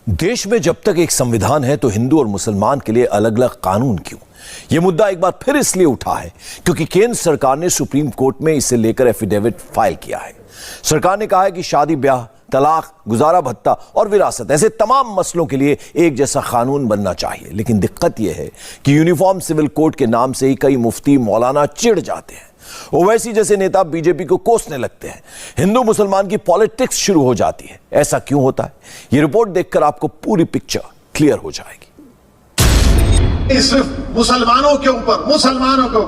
देश में जब तक एक संविधान है तो हिंदू और मुसलमान के लिए अलग अलग कानून क्यों? यह मुद्दा एक बार फिर इसलिए उठा है क्योंकि केंद्र सरकार ने सुप्रीम कोर्ट में इसे लेकर एफिडेविट फाइल किया है। सरकार ने कहा है कि शादी ब्याह, तलाक, गुजारा भत्ता और विरासत ऐसे तमाम मसलों के लिए एक जैसा कानून बनना चाहिए। लेकिन दिक्कत यह है कि यूनिफॉर्म सिविल कोड के नाम से ही कई मुफ्ती मौलाना चिढ़ जाते हैं। ओवैसी जैसे नेता बीजेपी को कोसने लगते हैं। हिंदू मुसलमान की पॉलिटिक्स शुरू हो जाती है। ऐसा क्यों होता है? यह रिपोर्ट देखकर आपको पूरी पिक्चर क्लियर हो जाएगी। सिर्फ मुसलमानों के ऊपर, मुसलमानों को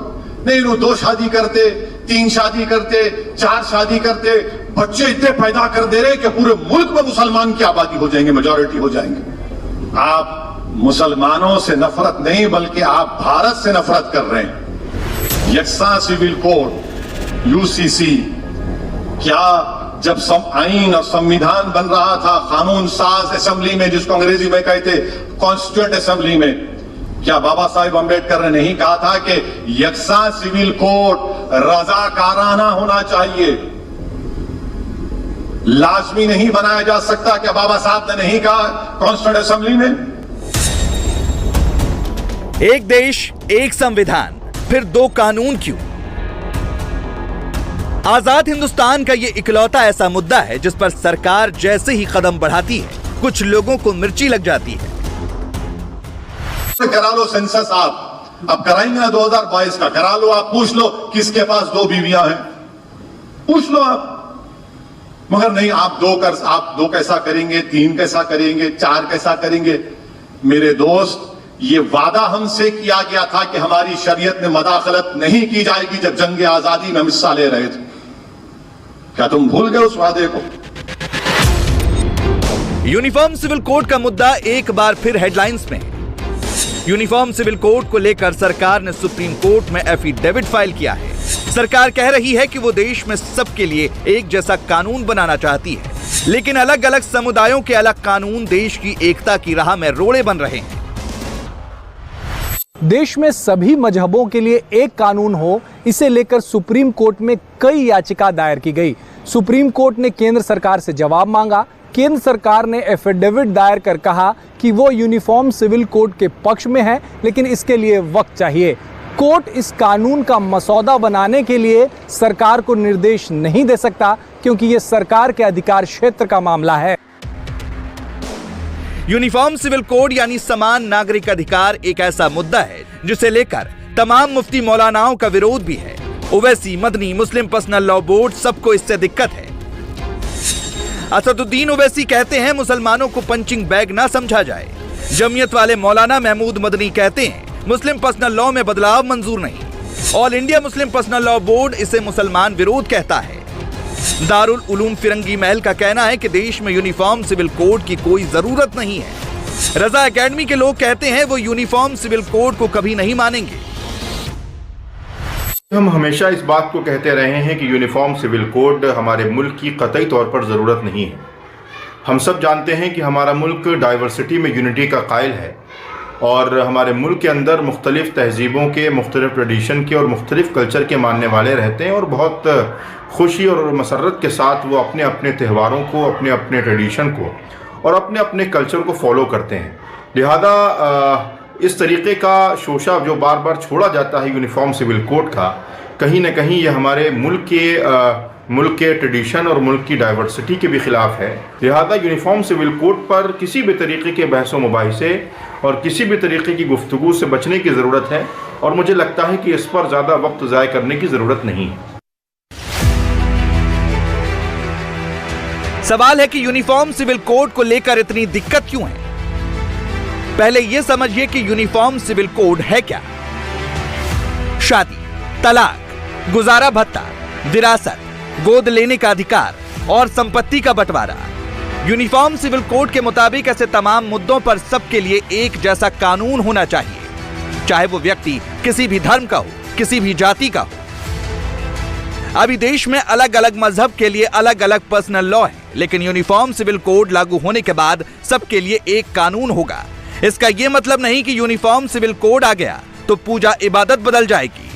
नहीं, लोग 2 शादी करते, 3 शादी करते, 4 शादी करते, बच्चे इतने पैदा कर दे रहे कि पूरे मुल्क में मुसलमान की आबादी हो जाएंगे, मेजॉरिटी हो जाएंगे। आप मुसलमानों से नफरत नहीं बल्कि आप भारत से नफरत कर रहे हैं। यकसा सिविल कोड यूसीसी, क्या जब आईन और संविधान बन रहा था, कानून साज असेंबली में, जिसको अंग्रेजी में कहते कॉन्स्टिट्यूएंट असेंबली में, क्या बाबा साहेब अंबेडकर ने नहीं कहा था कि यकसा सिविल कोड रजाकाराना होना चाहिए, लाजमी नहीं बनाया जा सकता? क्या बाबा साहब ने नहीं कहा कॉन्स्टिट्यूएंट असेंबली में? एक देश, एक संविधान, फिर 2 कानून क्यों? आजाद हिंदुस्तान का ये इकलौता ऐसा मुद्दा है जिस पर सरकार जैसे ही कदम बढ़ाती है, कुछ लोगों को मिर्ची लग जाती है। करा लो सेंसस, आप अब कराएंगे ना 2022 का, करा लो। आप पूछ लो किसके पास 2 बीवियां हैं, पूछ लो आप। मगर नहीं, आप 2 कैसा करेंगे, 3 कैसा करेंगे, 4 कैसा करेंगे? मेरे दोस्त, ये वादा हमसे किया गया था कि हमारी शरीयत में मदाखलत नहीं की जाएगी जब जंग आजादी में हम हिस्सा ले रहे थे। क्या तुम भूल गए उस वादे को? यूनिफॉर्म सिविल कोड का मुद्दा एक बार फिर हेडलाइंस में। यूनिफॉर्म सिविल कोड को लेकर सरकार ने सुप्रीम कोर्ट में एफिडेविट फाइल किया है। सरकार कह रही है कि वो देश में सबके लिए एक जैसा कानून बनाना चाहती है, लेकिन अलग अलग समुदायों के अलग कानून देश की एकता की राह में रोड़े बन रहे हैं। देश में सभी मजहबों के लिए एक कानून हो, इसे लेकर सुप्रीम कोर्ट में कई याचिका दायर की गई। सुप्रीम कोर्ट ने केंद्र सरकार से जवाब मांगा। केंद्र सरकार ने एफिडेविट दायर कर कहा कि वो यूनिफॉर्म सिविल कोड के पक्ष में है, लेकिन इसके लिए वक्त चाहिए। कोर्ट इस कानून का मसौदा बनाने के लिए सरकार को निर्देश नहीं दे सकता क्योंकि ये सरकार के अधिकार क्षेत्र का मामला है। यूनिफॉर्म सिविल कोड यानी समान नागरिक अधिकार एक ऐसा मुद्दा है जिसे लेकर तमाम मुफ्ती मौलानाओं का विरोध भी है। ओवैसी, मदनी, मुस्लिम पर्सनल लॉ बोर्ड, सबको इससे दिक्कत है। असदुद्दीन ओवैसी कहते हैं मुसलमानों को पंचिंग बैग ना समझा जाए। जमीयत वाले मौलाना महमूद मदनी कहते हैं मुस्लिम पर्सनल लॉ में बदलाव मंजूर नहीं। All India Muslim personal law board इसे मुसलमान विरोध कहता है। दारुल उलूम फिरंगी महल का कहना है कि देश में यूनिफॉर्म सिविल कोड की कोई जरूरत नहीं है। रजा एकेडमी के लोग कहते हैं वो यूनिफॉर्म सिविल कोड को कभी नहीं मानेंगे। हम हमेशा इस बात को कहते रहे हैं कि यूनिफॉर्म सिविल कोड हमारे मुल्क की कतई तौर पर ज़रूरत नहीं है। हम सब जानते हैं कि हमारा मुल्क डाइवर्सिटी में यूनिटी का कायल है और हमारे मुल्क के अंदर मुख्तलिफ तहजीबों के, मुख्तलिफ ट्रेडिशन के और मुख्तलिफ कल्चर के मानने वाले रहते हैं और बहुत खुशी और मसरत के साथ वो अपने अपने त्योहारों को, अपने अपने ट्रेडिशन को और अपने अपने कल्चर को फॉलो करते हैं। लिहाजा इस तरीके का शोशा जो बार बार छोड़ा जाता है यूनिफॉर्म सिविल कोड का, कहीं ना कहीं ये हमारे मुल्क के ट्रेडिशन और मुल्क की डाइवर्सिटी के भी ख़िलाफ़ है। लिहाजा यूनिफॉर्म सिविल कोड पर किसी भी तरीके के बहस व मुबाहिसे और किसी भी तरीके की गुफ्तगू से बचने की ज़रूरत है और मुझे लगता है कि इस पर ज़्यादा वक्त ज़ाय करने की ज़रूरत नहीं है। सवाल है कि यूनिफॉर्म सिविल कोड को लेकर इतनी दिक्कत क्यों है? पहले यह समझिए कि यूनिफॉर्म सिविल कोड है क्या। शादी, तलाक, गुजारा भत्ता, विरासत, गोद लेने का अधिकार और संपत्ति का बंटवारा। यूनिफॉर्म सिविल कोड के मुताबिक ऐसे तमाम मुद्दों पर सबके लिए एक जैसा कानून होना चाहिए, चाहे वो व्यक्ति किसी भी धर्म का हो, किसी भी जाति का हो। अभी देश में अलग अलग मजहब के लिए अलग अलग पर्सनल लॉ है, लेकिन यूनिफॉर्म सिविल कोड लागू होने के बाद सबके लिए एक कानून होगा। इसका यह मतलब नहीं कि यूनिफॉर्म सिविल कोड आ गया तो पूजा इबादत बदल जाएगी,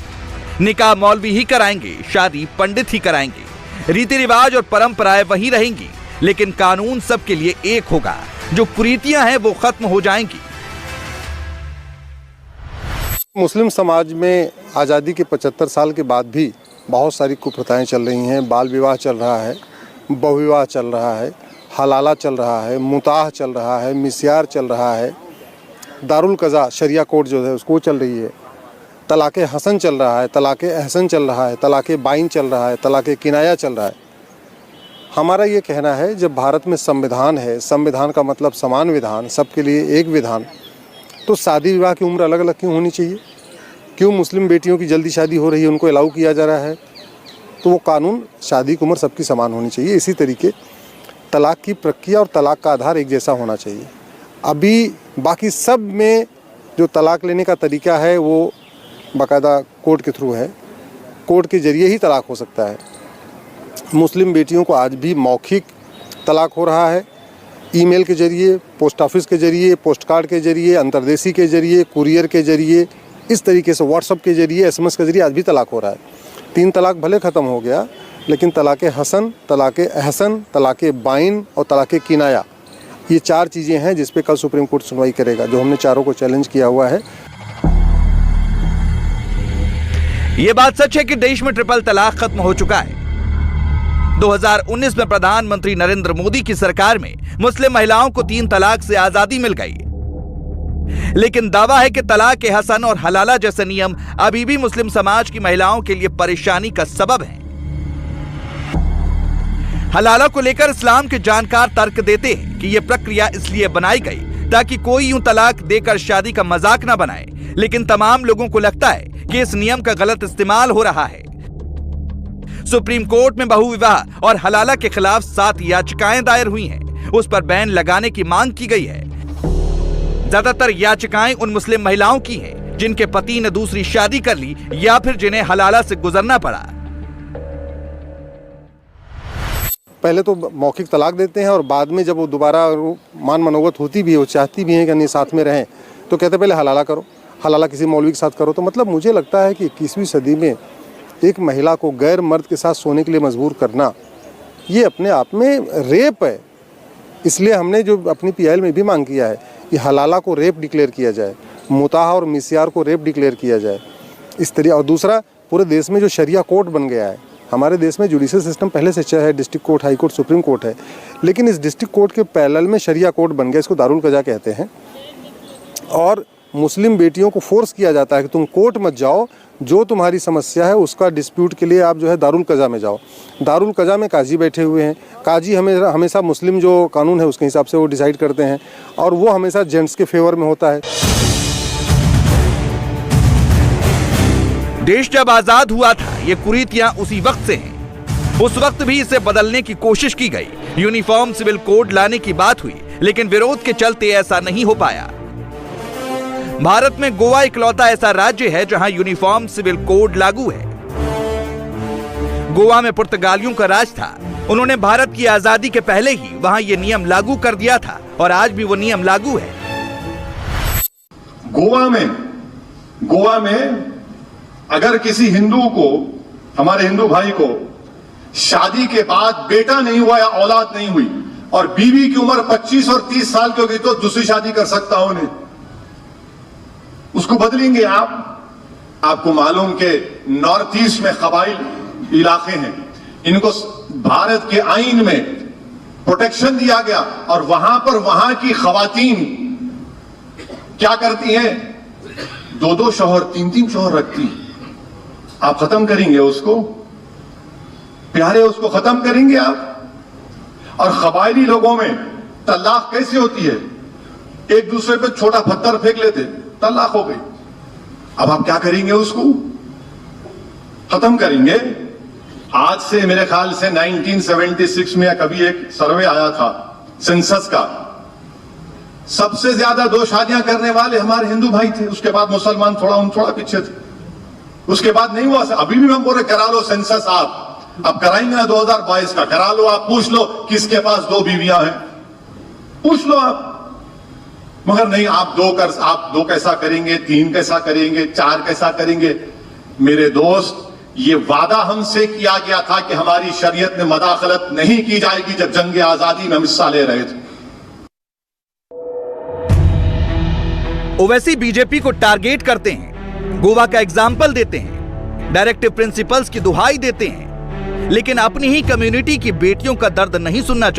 निकाह मौलवी ही कराएंगे, शादी पंडित ही कराएंगे, रीति रिवाज और परंपराएं वही रहेंगी, लेकिन कानून सबके लिए एक होगा। जो कुरीतियां हैं वो खत्म हो जाएंगी। मुस्लिम समाज में आज़ादी के 75 साल के बाद भी बहुत सारी कुप्रथाएं चल रही हैं। बाल विवाह चल रहा है, बहुविवाह चल रहा है, हलाला चल रहा है, मुताह चल रहा है, मिस्यार चल रहा है, दारुल कज़ा शरिया कोर्ट जो है उसको चल रही है, तलाक़े हसन चल रहा है, तलाक़े अहसन चल रहा है, तलाक़े बाइन चल रहा है, तलाक़े किनाया चल रहा है। हमारा ये कहना है, जब भारत में संविधान है, संविधान का मतलब समान विधान, सबके लिए एक विधान, तो शादी विवाह की उम्र अलग अलग क्यों होनी चाहिए? क्यों मुस्लिम बेटियों की जल्दी शादी हो रही है, उनको अलाउ किया जा रहा है? तो वो कानून, शादी की उम्र सबकी समान होनी चाहिए। इसी तरीके तलाक़ की प्रक्रिया और तलाक़ का आधार एक जैसा होना चाहिए। अभी बाकी सब में जो तलाक़ लेने का तरीका है वो बाकायदा कोर्ट के थ्रू है, कोर्ट के ज़रिए ही तलाक़ हो सकता है। मुस्लिम बेटियों को आज भी मौखिक तलाक़ हो रहा है, ईमेल के ज़रिए, पोस्ट ऑफिस के ज़रिए, पोस्ट कार्ड के ज़रिए, अंतर्देशी के ज़रिए, कुरियर के ज़रिए, इस तरीके से व्हाट्सअप के ज़रिए, SMS के ज़रिए आज भी तलाक़ हो रहा है। 3 तलाक़ भले ख़त्म हो गया, लेकिन तलाक़े हसन, तलाक़े अहसन, तलाक़े बाइन और तलाक़े किनाया, ये 4 चीज़ें हैं जिस पे कल सुप्रीम कोर्ट सुनवाई करेगा, जो हमने चारों को चैलेंज किया हुआ है। ये बात सच है कि देश में ट्रिपल तलाक खत्म हो चुका है। 2019 में प्रधानमंत्री नरेंद्र मोदी की सरकार में मुस्लिम महिलाओं को 3 तलाक से आजादी मिल गई, लेकिन दावा है कि तलाक ए हसन और हलाला जैसे नियम अभी भी मुस्लिम समाज की महिलाओं के लिए परेशानी का सबब हैं। हलाला को लेकर इस्लाम के जानकार तर्क देते हैं कि यह प्रक्रिया इसलिए बनाई गई ताकि कोई यूं तलाक देकर शादी का मजाक न बनाए, लेकिन तमाम लोगों को लगता है कि इस नियम का गलत इस्तेमाल हो रहा है। सुप्रीम कोर्ट में बहुविवाह और हलाला के खिलाफ 7 याचिकाएं दायर हुई हैं। उस पर बैन लगाने की मांग की गई है। ज्यादातर याचिकाएं उन मुस्लिम महिलाओं की हैं जिनके पति ने दूसरी शादी कर ली या फिर जिन्हें हलाला से गुजरना पड़ा। पहले तो मौखिक तलाक देते हैं और बाद में जब वो दोबारा मान मनोवत होती भी है, वो चाहती भी हैं कि नहीं साथ में रहें, तो कहते पहले हलाला करो, हलाला किसी मौलवी के साथ करो। तो मतलब मुझे लगता है कि 21वीं सदी में एक महिला को गैर मर्द के साथ सोने के लिए मजबूर करना, ये अपने आप में रेप है। इसलिए हमने जो अपनी PIL में भी मांग किया है कि हलाला को रेप डिक्लेयर किया जाए, मुताह और मिस्यार को रेप डिक्लेयर किया जाए इस तरीके। और दूसरा, पूरे देश में जो शरिया कोर्ट बन गया है, हमारे देश में जुडिशल सिस्टम पहले से अच्छा है, district court, high court, supreme court है, लेकिन इस डिस्ट्रिक्ट कोर्ट के पैरेलल में शरिया कोर्ट बन गया, इसको दारुल कज़ा कहते हैं। और मुस्लिम बेटियों को फोर्स किया जाता है कि तुम कोर्ट मत जाओ, जो तुम्हारी समस्या है उसका डिस्प्यूट के लिए आप जो है दारुल कज़ा में जाओ। दारुल कज़ा में काजी बैठे हुए हैं, काजी हमेशा मुस्लिम जो कानून है उसके हिसाब से वो डिसाइड करते हैं, और वो हमेशा जेंट्स के फेवर में होता है। देश जब आजाद हुआ था, ये कुरीतियां उसी वक्त से हैं। उस वक्त भी इसे बदलने की कोशिश की गई, यूनिफॉर्म सिविल कोड लाने की बात हुई, लेकिन विरोध के चलते ऐसा नहीं हो पाया। भारत में गोवा इकलौता ऐसा राज्य है जहां यूनिफॉर्म सिविल कोड लागू है। गोवा में पुर्तगालियों का राज था। उन्होंने भारत की आजादी के पहले ही वहां यह नियम लागू कर दिया था और आज भी वो नियम लागू है। गोवा में अगर किसी हिंदू को, हमारे हिंदू भाई को शादी के बाद बेटा नहीं हुआ या औलाद नहीं हुई और बीवी की उम्र 25 और 30 साल की होगी तो दूसरी शादी कर सकता हो उन्हें, उसको बदलेंगे आप। आपको मालूम के नॉर्थ ईस्ट में कबाइल इलाके हैं, इनको भारत के आईन में प्रोटेक्शन दिया गया और वहां पर वहां की खवातीन क्या करती हैं, 2-2 शौहर 3-3 शौहर रखती हैं। आप खत्म करेंगे उसको, प्यारे, उसको खत्म करेंगे आप। और कबायली लोगों में तलाक कैसे होती है, एक दूसरे पे छोटा पत्थर फेंक लेते, तलाक हो गई। अब आप क्या करेंगे, उसको खत्म करेंगे। आज से मेरे ख्याल से 1976 में कभी एक सर्वे आया था सेंसस का, सबसे ज्यादा 2 शादियां करने वाले हमारे हिंदू भाई थे, उसके बाद मुसलमान थोड़ा पीछे थे, उसके बाद नहीं हुआ। अभी भी हम बोल रहे करा लो सेंसस, आप अब कराएंगे ना 2022 का, करा लो। आप पूछ लो किसके पास 2 बीवियां हैं, पूछ लो आप। मगर नहीं, आप 2 कैसा करेंगे, 3 कैसा करेंगे, 4 कैसा करेंगे। मेरे दोस्त, ये वादा हमसे किया गया था कि हमारी शरीयत में मदाखलत नहीं की जाएगी जब जंग आजादी में हम हिस्सा ले रहे थे। ओवैसी बीजेपी को टारगेट करते हैं, गोवा का एग्जाम्पल देते हैं, डायरेक्टिव प्रिंसिपल्स की दुहाई देते हैं, लेकिन अपनी ही कम्युनिटी की बेटियों का दर्द नहीं सुनना चाहते।